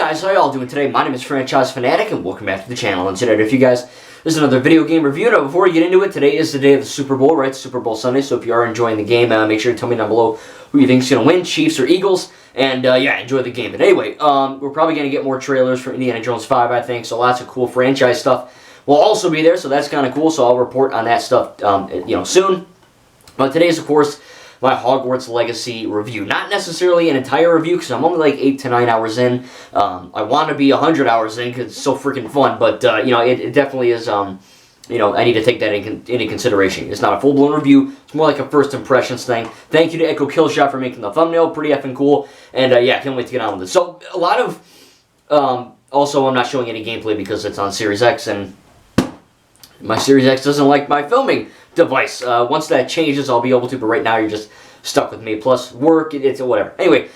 guys, how y'all doing today? My name is Franchise Fanatic and welcome back to the channel. And today, if you guys, this is another video game review. Now, before we get into it, today is the day of the Super Bowl, right? Super Bowl Sunday, so if you are enjoying the game, make sure to tell me down below who you think is going to win, Chiefs or Eagles. And yeah, enjoy the game. But anyway, we're probably going to get more trailers for Indiana Jones 5, I think, so lots of cool franchise stuff will also be there, so that's kind of cool, so I'll report on that stuff soon. But today's, of course, my Hogwarts Legacy review. Not necessarily an entire review, because I'm only like 8 to 9 hours in. I want to be 100 hours in, because it's so freaking fun, but, it definitely is, I need to take that into consideration. It's not a full-blown review. It's more like a first impressions thing. Thank you to Echo Killshot for making the thumbnail. Pretty effing cool. And, yeah, can't wait to get on with it. So, a lot of, also, I'm not showing any gameplay because it's on Series X, and my Series X doesn't like my filming device. Once that changes, I'll be able to, but right now you're just stuck with me, plus work, it's whatever. Anyway,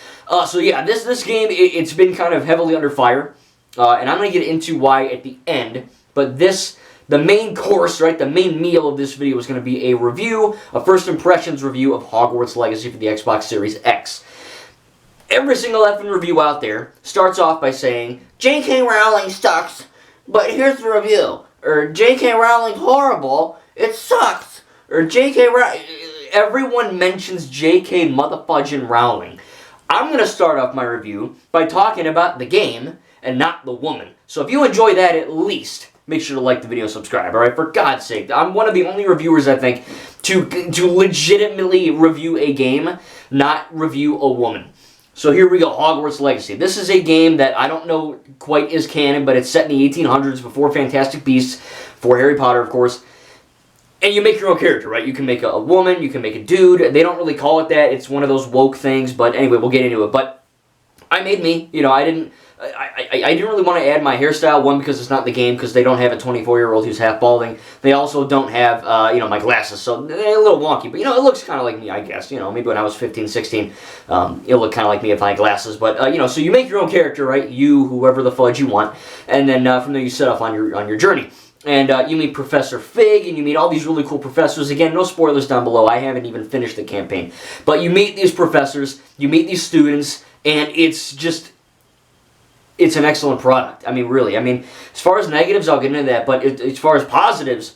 so yeah, this game, it's been kind of heavily under fire, and I'm going to get into why at the end, but the main course, right, the main meal of this video is going to be a review, a first impressions review of Hogwarts Legacy for the Xbox Series X. Every single effing review out there starts off by saying, J.K. Rowling sucks, but here's the review. Or J.K. Rowling horrible, it sucks. Or J.K. Rowling, everyone mentions J.K. motherfudging Rowling. I'm going to start off my review by talking about the game and not the woman. So if you enjoy that at least, make sure to like the video and subscribe, alright? For God's sake, I'm one of the only reviewers, I think, to legitimately review a game, not review a woman. So here we go, Hogwarts Legacy. This is a game that I don't know quite is canon, but it's set in the 1800s before Fantastic Beasts, for Harry Potter, of course. And you make your own character, right? You can make a woman, you can make a dude. They don't really call it that. It's one of those woke things, but anyway, we'll get into it. But I made me, I didn't really want to add my hairstyle, one, because it's not in the game, because they don't have a 24-year-old who's half balding. They also don't have, my glasses, so they're a little wonky. But, it looks kind of like me, I guess. Maybe when I was 15, 16, it looked kind of like me if I had glasses. But, so you make your own character, right? You, whoever the fudge you want. And then from there you set off on your journey. And you meet Professor Fig, and you meet all these really cool professors. Again, no spoilers down below. I haven't even finished the campaign. But you meet these professors, you meet these students, and it's an excellent product. I mean, really. I mean, as far as negatives, I'll get into that. But as far as positives,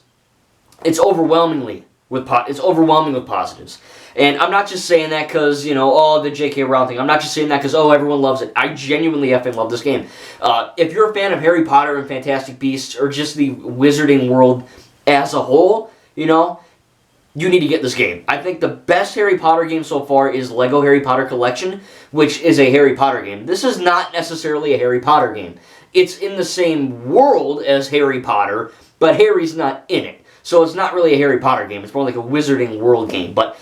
it's overwhelming with positives. And I'm not just saying that because, the J.K. Rowling thing. I'm not just saying that because, everyone loves it. I genuinely effing love this game. If you're a fan of Harry Potter and Fantastic Beasts, or just the wizarding world as a whole, you need to get this game. I think the best Harry Potter game so far is Lego Harry Potter Collection, which is a Harry Potter game. This is not necessarily a Harry Potter game. It's in the same world as Harry Potter, but Harry's not in it. So it's not really a Harry Potter game. It's more like a wizarding world game. But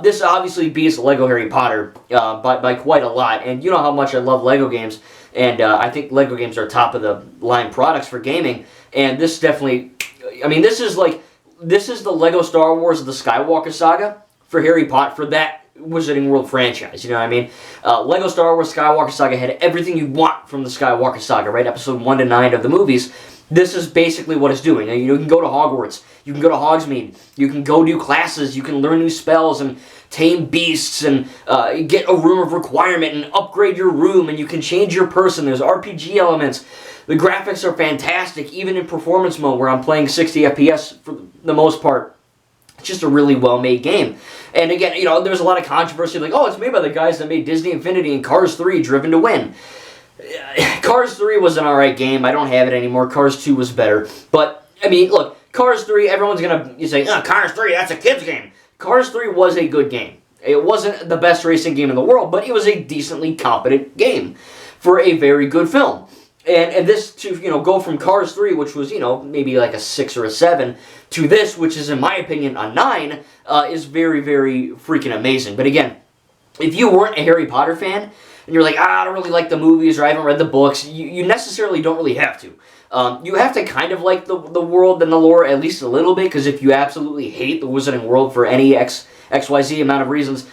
this obviously beats Lego Harry Potter by quite a lot. And you know how much I love Lego games. And I think Lego games are top of the line products for gaming. And this definitely, this is the Lego Star Wars of the Skywalker Saga for Harry Potter, for that Wizarding World franchise, you know what I mean? Lego Star Wars Skywalker Saga had everything you want from the Skywalker Saga, right? Episode 1 to 9 of the movies. This is basically what it's doing. You can go to Hogwarts, you can go to Hogsmeade, you can go do classes, you can learn new spells and tame beasts and get a room of requirement and upgrade your room, and you can change your person. There's RPG elements. The graphics are fantastic, even in performance mode where I'm playing 60 FPS for the most part. It's just a really well-made game. And again, there's a lot of controversy like, it's made by the guys that made Disney Infinity and Cars 3, Driven to Win. Cars 3 was an alright game. I don't have it anymore. Cars 2 was better. But, look, Cars 3, everyone's going to say, Cars 3, that's a kid's game. Cars 3 was a good game. It wasn't the best racing game in the world, but it was a decently competent game for a very good film. And this, to go from Cars 3, which was, maybe like a 6 or a 7, to this, which is, in my opinion, a 9, is very, very freaking amazing. But again, if you weren't a Harry Potter fan, and you're like, I don't really like the movies, or I haven't read the books, you necessarily don't really have to. You have to kind of like the world and the lore at least a little bit, because if you absolutely hate the Wizarding World for any XYZ amount of reasons,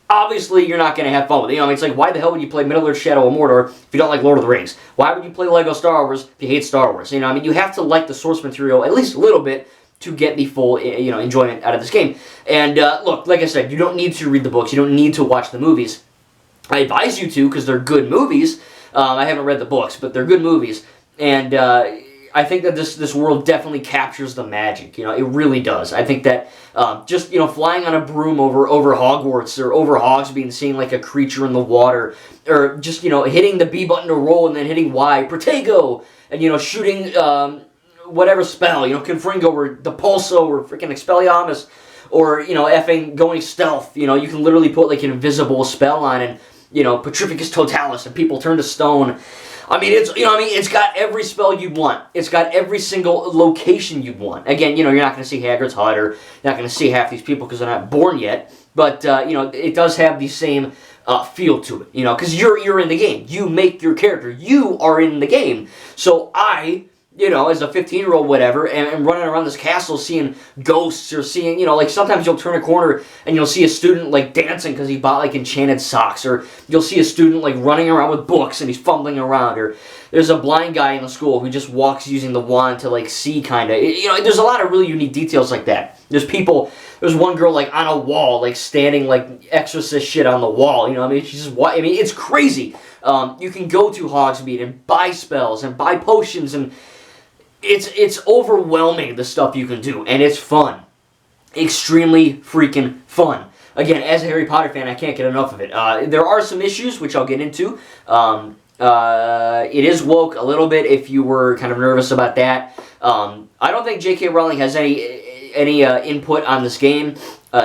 obviously you're not going to have fun with it. It's like, why the hell would you play Middle-earth Shadow of Mordor if you don't like Lord of the Rings? Why would you play Lego Star Wars if you hate Star Wars? You have to like the source material at least a little bit to get the full, enjoyment out of this game. And look, like I said, you don't need to read the books, you don't need to watch the movies. I advise you to, because they're good movies, I haven't read the books, but they're good movies. And I think that this world definitely captures the magic. It really does. I think that just flying on a broom over Hogwarts or over Hogsmeade and seeing like a creature in the water, or just hitting the B button to roll and then hitting Y, Protego, and shooting whatever spell, Confringo or Depulso or freaking Expelliarmus, or effing going stealth. You can literally put like an invisible spell on and Petrificus Totalis and people turn to stone. I mean, it's got every spell you'd want. It's got every single location you'd want. Again, you're not going to see Hagrid's hut, or you're not going to see half these people because they're not born yet. But, it does have the same feel to it, because you're in the game. You make your character. You are in the game. So I, as a 15-year-old, whatever, and running around this castle seeing ghosts, or seeing, like sometimes you'll turn a corner and you'll see a student like dancing because he bought like enchanted socks, or you'll see a student like running around with books and he's fumbling around, or there's a blind guy in the school who just walks using the wand to like see, kind of. There's a lot of really unique details like that. There's one girl like on a wall, like standing like exorcist shit on the wall. It's crazy. You can go to Hogsmeade and buy spells and buy potions, and it's overwhelming, the stuff you can do, and it's fun. Extremely freaking fun. Again, as a Harry Potter fan, I can't get enough of it. There are some issues, which I'll get into. It is woke a little bit, if you were kind of nervous about that. I don't think J.K. Rowling has any input on this game.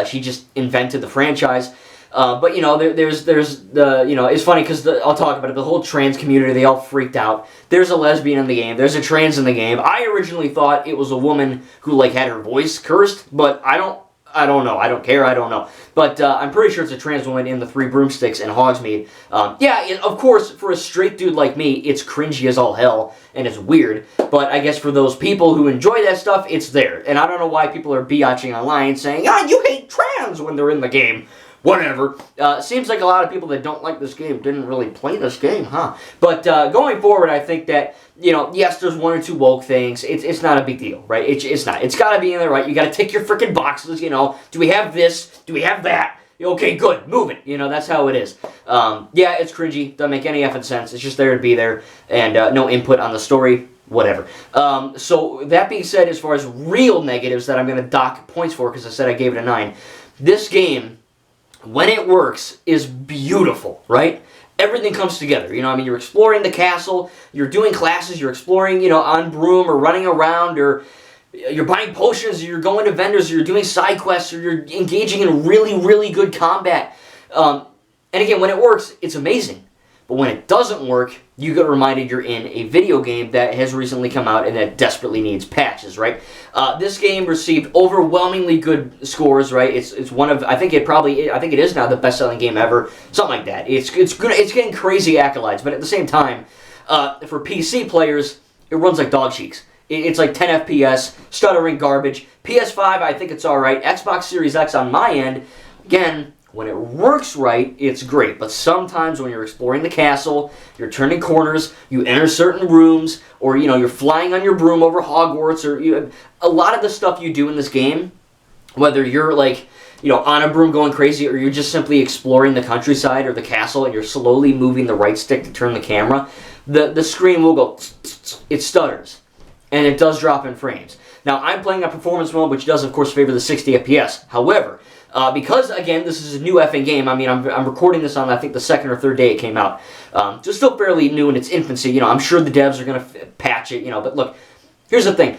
She just invented the franchise. But there's the it's funny because I'll talk about it. The whole trans community, they all freaked out. There's a lesbian in the game. There's a trans in the game. I originally thought it was a woman who like had her voice cursed, but I don't know. I don't care. I don't know. But I'm pretty sure it's a trans woman in the Three Broomsticks and Hogsmeade. Of course, for a straight dude like me, it's cringy as all hell and it's weird. But I guess for those people who enjoy that stuff, it's there. And I don't know why people are biatching online saying, you hate trans when they're in the game. Whatever. Seems like a lot of people that don't like this game didn't really play this game, huh? But going forward, I think that, yes, there's one or two woke things. It's not a big deal, right? It's not. It's got to be in there, right? You got to tick your freaking boxes, Do we have this? Do we have that? Okay, good. Move it. That's how it is. It's cringy. Doesn't make any effing sense. It's just there to be there, and no input on the story. Whatever. So that being said, as far as real negatives that I'm going to dock points for, because I said I gave it a 9, this game, when it works, is beautiful, right? Everything comes together. You're exploring the castle, you're doing classes, you're exploring, on broom or running around, or you're buying potions, or you're going to vendors, or you're doing side quests, or you're engaging in really, really good combat. And again, when it works, it's amazing. But when it doesn't work, you get reminded you're in a video game that has recently come out and that desperately needs patches, right? This game received overwhelmingly good scores, right? It's one of, I think it is now the best-selling game ever, something like that. It's good. It's getting crazy accolades, but at the same time, for PC players, it runs like dog cheeks. It's like 10 FPS, stuttering garbage. PS5, I think it's all right. Xbox Series X on my end, again, when it works right, it's great. But sometimes when you're exploring the castle, you're turning corners, you enter certain rooms, or you're flying on your broom over Hogwarts, or a lot of the stuff you do in this game, whether you're like on a broom going crazy, or you're just simply exploring the countryside or the castle, and you're slowly moving the right stick to turn the camera, the screen will go. It stutters, and it does drop in frames. Now I'm playing a performance mode, which does of course favor the 60 FPS. However, because, again, this is a new effing game. I mean, I'm recording this on, I think, the second or third day it came out. So it's still fairly new in its infancy. I'm sure the devs are going to patch it, But look, here's the thing.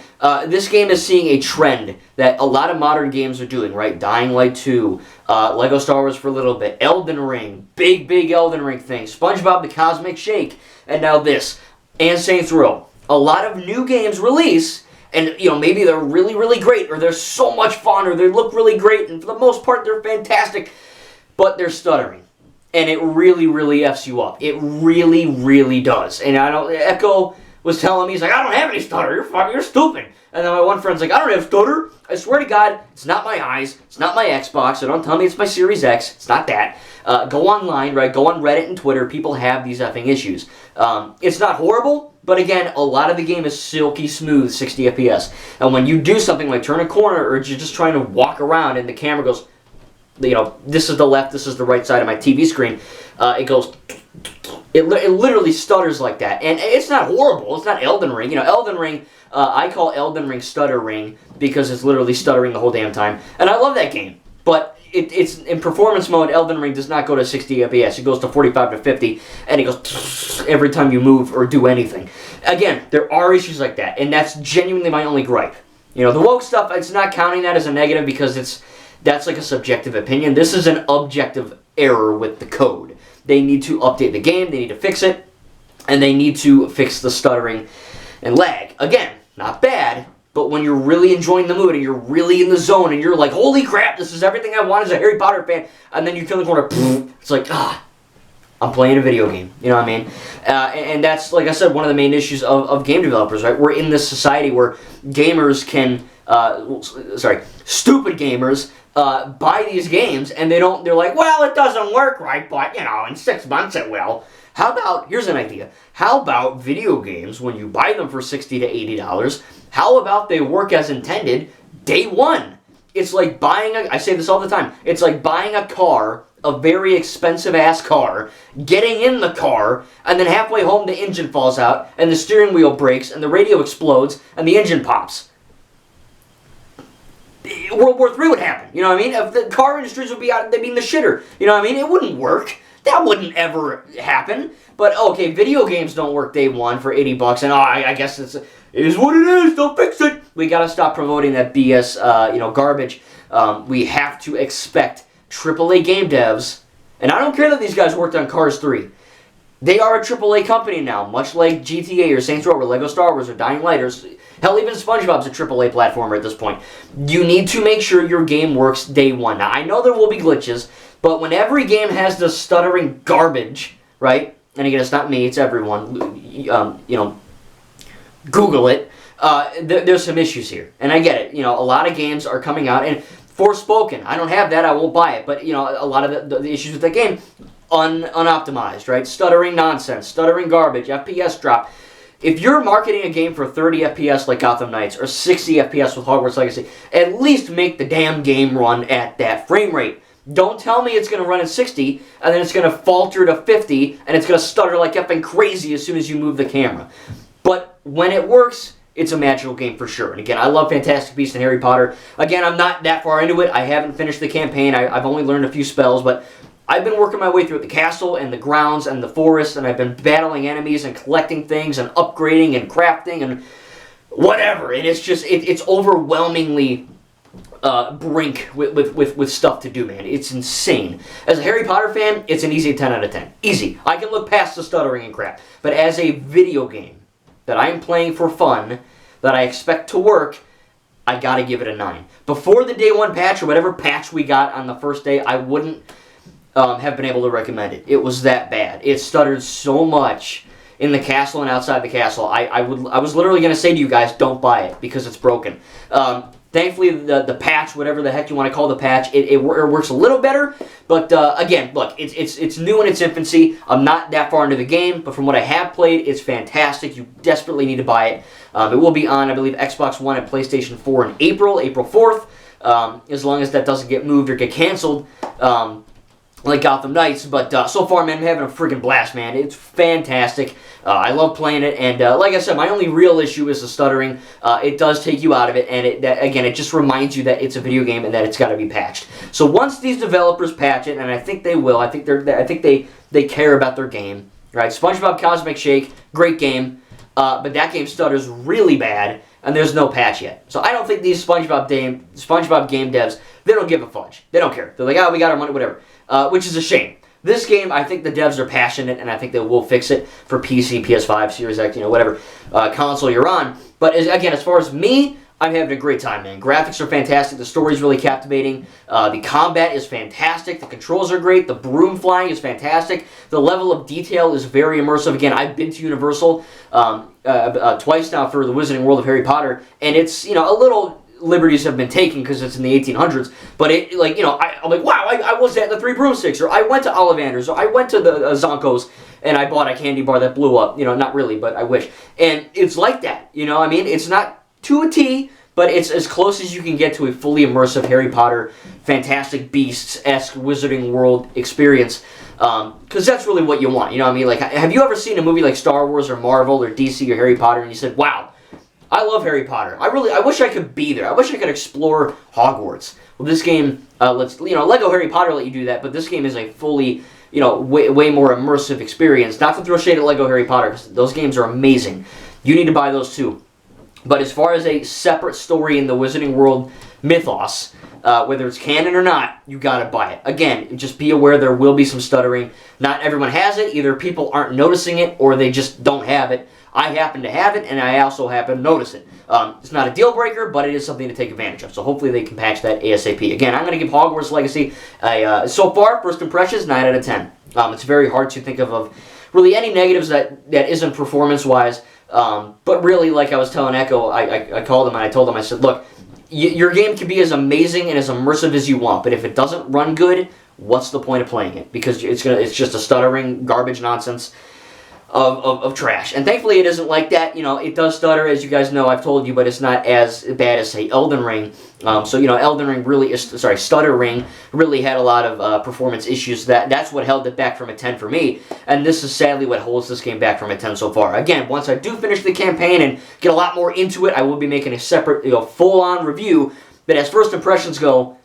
This game is seeing a trend that a lot of modern games are doing, right? Dying Light 2, Lego Star Wars for a little bit, Elden Ring, big Elden Ring thing, SpongeBob the Cosmic Shake, and now this, and Saints Row. A lot of new games release, and, maybe they're really, really great, or they're so much fun, or they look really great, and for the most part, they're fantastic, but they're stuttering. And it really, really F's you up. It really, really does. And Echo was telling me, he's like, I don't have any stutter, you're stupid. And then my one friend's like, I don't have stutter. I swear to God, it's not my eyes, it's not my Xbox, so don't tell me it's my Series X, it's not that. Go online, right, go on Reddit and Twitter, people have these effing issues. It's not horrible, but again, a lot of the game is silky smooth 60 FPS. And when you do something like turn a corner, or you're just trying to walk around and the camera goes, this is the left, this is the right side of my TV screen, it goes, It literally stutters like that. And it's not horrible. It's not Elden Ring. You know, Elden Ring, I call Elden Ring Stutter Ring because it's literally stuttering the whole damn time. And I love that game. But it's in performance mode, Elden Ring does not go to 60 FPS. It goes to 45 to 50, and it goes every time you move or do anything. Again, there are issues like that, and that's genuinely my only gripe. You know, the woke stuff, it's not counting that as a negative because that's like a subjective opinion. This is an objective error with the code. They need to update the game, they need to fix it, and they need to fix the stuttering and lag. Again, not bad, but when you're really enjoying the mood and you're really in the zone and you're like, holy crap, this is everything I want as a Harry Potter fan, and then you turn the corner, it's like, I'm playing a video game. You know what I mean? And that's, like I said, one of the main issues of game developers, right? We're in this society where gamers can, stupid gamers buy these games and they're like, well, it doesn't work right, but, you know, in 6 months it will. How about, here's an idea, how about video games, when you buy them for $60 to $80, how about they work as intended day one? It's like buying I say this all the time, it's like buying a car, a very expensive ass car, getting in the car, and then halfway home the engine falls out, and the steering wheel breaks, and the radio explodes, and the engine pops. World War III would happen, you know what I mean? If the car industries would be out, they'd be in the shitter, you know what I mean? It wouldn't work. That wouldn't ever happen. But, okay, video games don't work day one for $80, and I guess it is what it is, they'll fix it. We gotta stop promoting that BS, garbage. We have to expect AAA game devs, and I don't care that these guys worked on Cars 3. They are a AAA company now, much like GTA or Saints Row or Lego Star Wars or Dying Light or hell, even SpongeBob's a AAA platformer at this point. You need to make sure your game works day one. Now, I know there will be glitches, but when every game has this stuttering garbage, right? And again, it's not me, it's everyone. Google it. There's some issues here, and I get it. You know, a lot of games are coming out, and Forspoken, I don't have that, I won't buy it. But you know, a lot of the issues with the game, unoptimized, right? Stuttering nonsense, stuttering garbage, FPS drop. If you're marketing a game for 30 FPS like Gotham Knights or 60 FPS with Hogwarts Legacy, at least make the damn game run at that frame rate. Don't tell me it's going to run at 60, and then it's going to falter to 50, and it's going to stutter like effing crazy as soon as you move the camera. But when it works, it's a magical game for sure. And again, I love Fantastic Beasts and Harry Potter. Again, I'm not that far into it. I haven't finished the campaign. I've only learned a few spells, but I've been working my way through the castle and the grounds and the forest, and I've been battling enemies and collecting things and upgrading and crafting and whatever. And it's just, it's overwhelmingly brink with stuff to do, man. It's insane. As a Harry Potter fan, it's an easy 10 out of 10. Easy. I can look past the stuttering and crap. But as a video game that I'm playing for fun, that I expect to work, I gotta give it a 9. Before the day one patch, or whatever patch we got on the first day, I wouldn't have been able to recommend it. It was that bad. It stuttered so much in the castle and outside the castle. I was literally going to say to you guys, don't buy it, because it's broken. Thankfully, the patch, whatever the heck you want to call the patch, it works a little better. But again, look, it's new in its infancy. I'm not that far into the game, but from what I have played, it's fantastic. You desperately need to buy it. It will be on, I believe, Xbox One and PlayStation 4 in April 4th. As long as that doesn't get moved or get canceled. Like Gotham Knights, but so far, man, I'm having a freaking blast, man. It's fantastic. I love playing it, and like I said, my only real issue is the stuttering. It does take you out of it, and again, it just reminds you that it's a video game and that it's got to be patched. So once these developers patch it, and I think they will, I think they care about their game, right? SpongeBob Cosmic Shake, great game, but that game stutters really bad, and there's no patch yet. So I don't think these SpongeBob game devs, they don't give a fudge. They don't care. They're like, oh, we got our money, whatever. Which is a shame. This game, I think the devs are passionate, and I think they will fix it for PC, PS5, Series X, whatever console you're on. But again, as far as me, I'm having a great time, man. Graphics are fantastic. The story's really captivating. The combat is fantastic. The controls are great. The broom flying is fantastic. The level of detail is very immersive. Again, I've been to Universal twice now for the Wizarding World of Harry Potter, and it's, a little liberties have been taken because it's in the 1800s, but I'm like, wow, I was at the Three Broomsticks, or I went to Ollivander's, or I went to the Zonko's, and I bought a candy bar that blew up. Not really, but I wish. And it's like that, I mean? It's not to a T, but it's as close as you can get to a fully immersive Harry Potter, Fantastic Beasts-esque Wizarding World experience, because that's really what you want, you know what I mean? Like, have you ever seen a movie like Star Wars or Marvel or DC or Harry Potter and you said, wow, I love Harry Potter. I wish I could be there. I wish I could explore Hogwarts. Well, this game, Lego Harry Potter let you do that, but this game is a fully, way more immersive experience. Not to throw shade at Lego Harry Potter, because those games are amazing. You need to buy those too. But as far as a separate story in the Wizarding World mythos, whether it's canon or not, you gotta buy it. Again, just be aware there will be some stuttering. Not everyone has it. Either people aren't noticing it or they just don't have it. I happen to have it, and I also happen to notice it. It's not a deal breaker, but it is something to take advantage of. So hopefully they can patch that ASAP. Again, I'm going to give Hogwarts Legacy so far, first impressions, 9 out of 10. It's very hard to think of really any negatives that isn't performance-wise. But really, like I was telling Echo, I called him and I told him, I said, look, your game can be as amazing and as immersive as you want, but if it doesn't run good, what's the point of playing it? Because it's just a stuttering garbage nonsense of trash. And thankfully it isn't like that. It does stutter, as you guys know, I've told you, but it's not as bad as, say, Elden Ring. Elden Ring really Stutter Ring really had a lot of performance issues. That's what held it back from a 10 for me. And this is sadly what holds this game back from a 10 so far. Again, once I do finish the campaign and get a lot more into it, I will be making a separate, full-on review. But as first impressions go,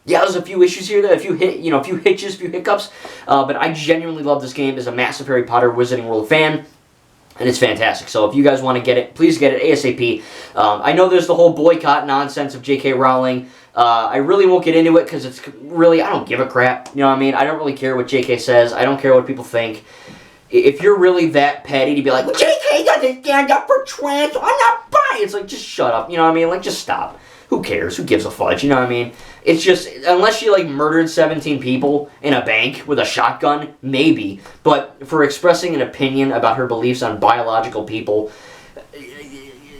yeah, there's a few issues here, a few hitches, a few hiccups, but I genuinely love this game as a massive Harry Potter Wizarding World fan, and it's fantastic. So if you guys want to get it, please get it ASAP. I know there's the whole boycott nonsense of J.K. Rowling. I really won't get into it because it's really, I don't give a crap, you know what I mean? I don't really care what J.K. says. I don't care what people think. If you're really that petty to be like, well, J.K. doesn't stand up for trans, so I'm not buying. It's like, just shut up, you know what I mean? Like, just stop. Who cares? Who gives a fudge? You know what I mean? It's just, unless she, murdered 17 people in a bank with a shotgun, maybe. But for expressing an opinion about her beliefs on biological people,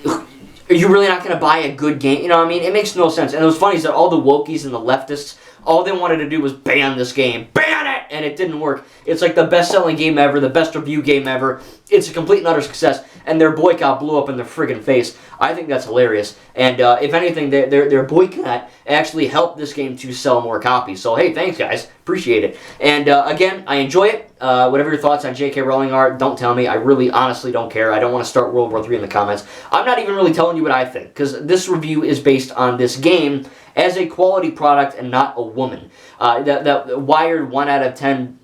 are you really not going to buy a good game? You know what I mean? It makes no sense. And it was funny is that all the wokies and the leftists, all they wanted to do was ban this game. Ban it! And it didn't work. It's like the best-selling game ever, the best review game ever. It's a complete and utter success. And their boycott blew up in their friggin' face. I think that's hilarious. And if anything, their boycott actually helped this game to sell more copies. So, hey, thanks, guys. Appreciate it. And, again, I enjoy it. Whatever your thoughts on J.K. Rowling are, don't tell me. I really, honestly don't care. I don't want to start World War III in the comments. I'm not even really telling you what I think, because this review is based on this game as a quality product and not a woman. That Wired 1 out of 10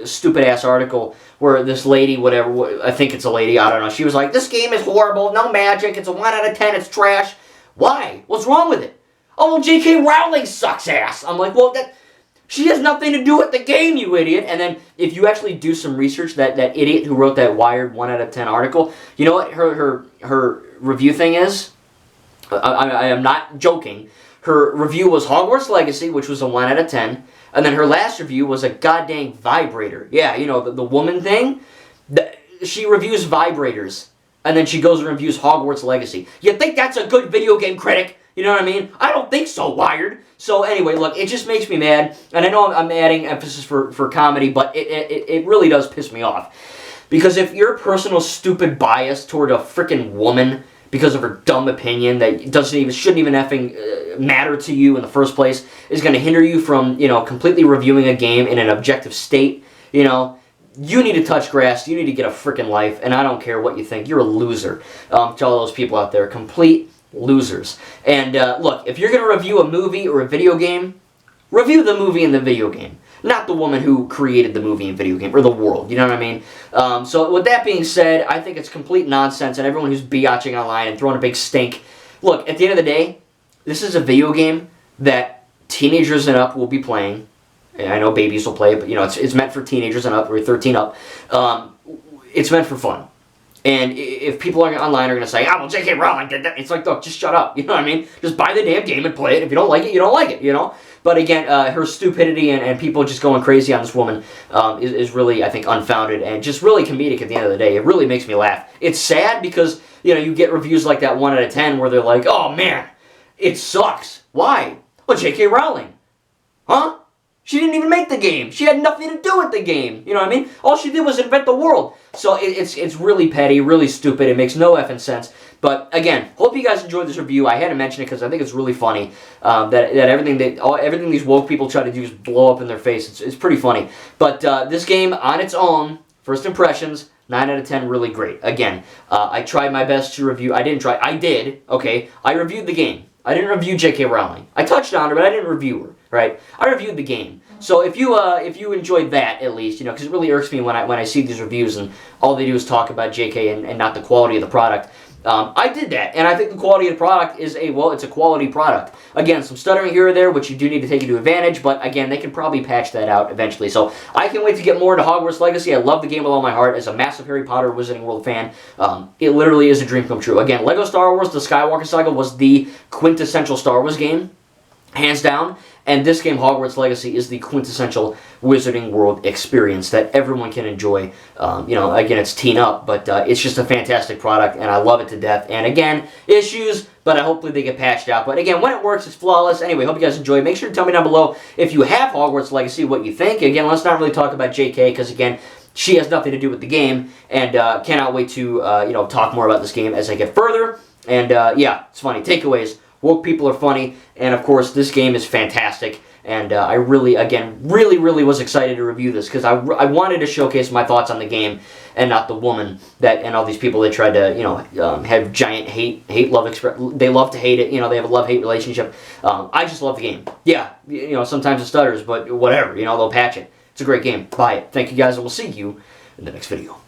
stupid-ass article where this lady, whatever, I think it's a lady, I don't know, she was like, this game is horrible, no magic, it's a 1 out of 10, it's trash. Why? What's wrong with it? Oh, well, J.K. Rowling sucks ass. I'm like, well, she has nothing to do with the game, you idiot. And then if you actually do some research, that idiot who wrote that Wired 1 out of 10 article, you know what her review thing is? I am not joking. Her review was Hogwarts Legacy, which was a 1 out of 10. And then her last review was a goddamn vibrator. Yeah, the woman thing. She reviews vibrators. And then she goes and reviews Hogwarts Legacy. You think that's a good video game critic? You know what I mean? I don't think so, Wired. So anyway, look, it just makes me mad. And I know I'm adding emphasis for comedy, but it really does piss me off. Because if your personal stupid bias toward a freaking woman because of her dumb opinion that shouldn't even effing matter to you in the first place is going to hinder you from, completely reviewing a game in an objective state, you need to touch grass, you need to get a freaking life, and I don't care what you think. You're a loser. To all those people out there, complete losers. And look, if you're going to review a movie or a video game, review the movie and the video game. Not the woman who created the movie and video game, or the world, you know what I mean? So with that being said, I think it's complete nonsense, and everyone who's biatching online and throwing a big stink, look, at the end of the day, this is a video game that teenagers and up will be playing. And I know babies will play it, but it's meant for teenagers and up, or 13 up. It's meant for fun. And if people online are going to say, well, J.K. Rowling did that, it's like, look, just shut up, you know what I mean? Just buy the damn game and play it. If you don't like it, you don't like it, But again, her stupidity and people just going crazy on this woman is really, I think, unfounded and just really comedic at the end of the day. It really makes me laugh. It's sad because, you get reviews like that 1 out of 10 where they're like, oh, man, it sucks. Why? Well, J.K. Rowling. Huh? She didn't even make the game. She had nothing to do with the game. You know what I mean? All she did was invent the world. So it's really petty, really stupid. It makes no effing sense. But again, hope you guys enjoyed this review. I had to mention it because I think it's really funny that everything these woke people try to do is blow up in their face. It's pretty funny. But this game on its own, first impressions, 9 out of 10, really great. Again, I tried my best to review. I did. Okay, I reviewed the game. I didn't review J.K. Rowling. I touched on her, but I didn't review her. Right? I reviewed the game. So if you enjoyed that at least, because it really irks me when I see these reviews and all they do is talk about J.K. and not the quality of the product. I did that, and I think the quality of the product is it's a quality product. Again, some stuttering here or there, which you do need to take into advantage, but again, they can probably patch that out eventually. So I can't wait to get more into Hogwarts Legacy. I love the game with all my heart. As a massive Harry Potter Wizarding World fan, it literally is a dream come true. Again, Lego Star Wars: The Skywalker Saga was the quintessential Star Wars game, hands down. And this game, Hogwarts Legacy, is the quintessential Wizarding World experience that everyone can enjoy. Again, it's teen up, but it's just a fantastic product, and I love it to death. And again, issues, but hopefully they get patched out. But again, when it works, it's flawless. Anyway, hope you guys enjoy. Make sure to tell me down below if you have Hogwarts Legacy, what you think. Again, let's not really talk about JK, because again, she has nothing to do with the game, and cannot wait to talk more about this game as I get further. And yeah, it's funny. Takeaways. Woke people are funny, and of course, this game is fantastic, and I really was excited to review this, because I wanted to showcase my thoughts on the game, and not the woman and all these people that tried to, have giant hate-love they love to hate it, they have a love-hate relationship. I just love the game. Yeah, sometimes it stutters, but whatever, they'll patch it. It's a great game. Buy it. Thank you guys, and we'll see you in the next video.